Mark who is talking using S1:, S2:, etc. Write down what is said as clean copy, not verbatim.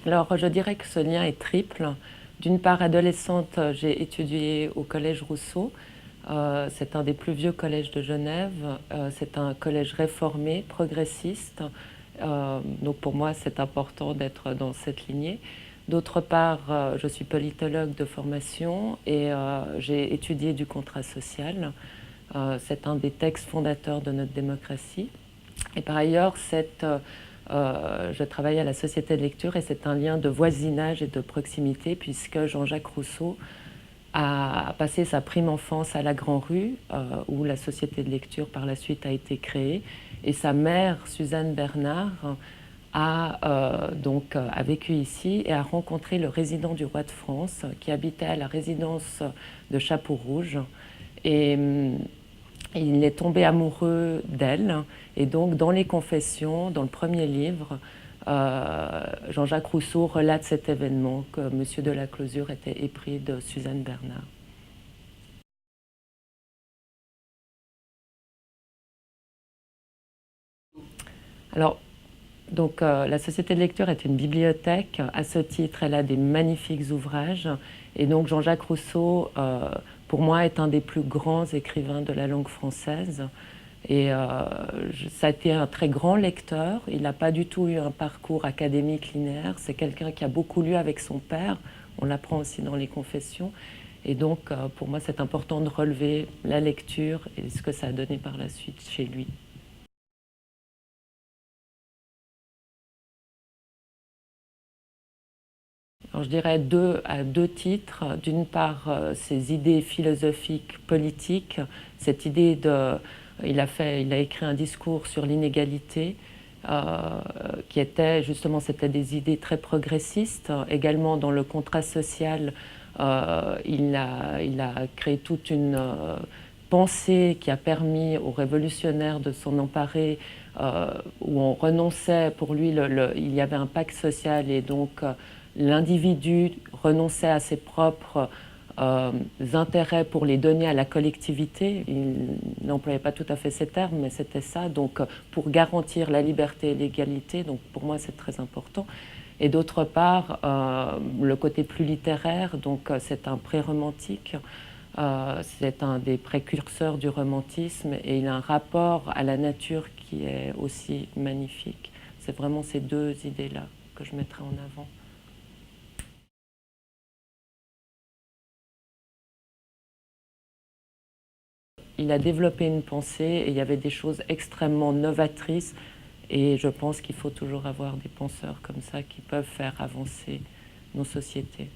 S1: Alors, je dirais que ce lien est triple. D'une part, adolescente, j'ai étudié au Collège Rousseau. C'est un des plus vieux collèges de Genève. C'est un collège réformé, progressiste. Donc pour moi, c'est important d'être dans cette lignée. D'autre part, je suis politologue de formation et j'ai étudié du contrat social. C'est un des textes fondateurs de notre démocratie. Et par ailleurs, je travaille à la Société de lecture et c'est un lien de voisinage et de proximité puisque Jean-Jacques Rousseau a passé sa prime enfance à la Grand-Rue, où la Société de lecture par la suite a été créée. Et sa mère, Suzanne Bernard, a vécu ici et a rencontré le résident du roi de France qui habitait à la résidence de Chapeau Rouge. Et il est tombé amoureux d'elle. Et donc, dans les Confessions, dans le premier livre, Jean-Jacques Rousseau relate cet événement, que Monsieur de la Closure était épris de Suzanne Bernard. Alors, la Société de lecture est une bibliothèque. À ce titre, elle a des magnifiques ouvrages. Et donc, Jean-Jacques Rousseau, pour moi, est un des plus grands écrivains de la langue française. Et ça a été un très grand lecteur. Il n'a pas du tout eu un parcours académique linéaire. C'est quelqu'un qui a beaucoup lu avec son père. On l'apprend aussi dans les Confessions. Et donc, pour moi, c'est important de relever la lecture et ce que ça a donné par la suite chez lui. Alors, je dirais à deux titres. D'une part, ses idées philosophiques, politiques, cette idée de... il a écrit un discours sur l'inégalité, qui était justement, c'était des idées très progressistes. Également dans le contrat social, il a créé toute une pensée qui a permis aux révolutionnaires de s'en emparer, où on renonçait, pour lui, il y avait un pacte social et donc l'individu renonçait à ses propres intérêts pour les donner à la collectivité. Il n'employait pas tout à fait ces termes, mais c'était ça. Donc, pour garantir la liberté et l'égalité, donc pour moi, c'est très important. Et d'autre part, le côté plus littéraire, donc c'est un pré-romantique. C'est un des précurseurs du romantisme et il a un rapport à la nature qui est aussi magnifique. C'est vraiment ces deux idées-là que je mettrai en avant. Il a développé une pensée et il y avait des choses extrêmement novatrices et je pense qu'il faut toujours avoir des penseurs comme ça qui peuvent faire avancer nos sociétés.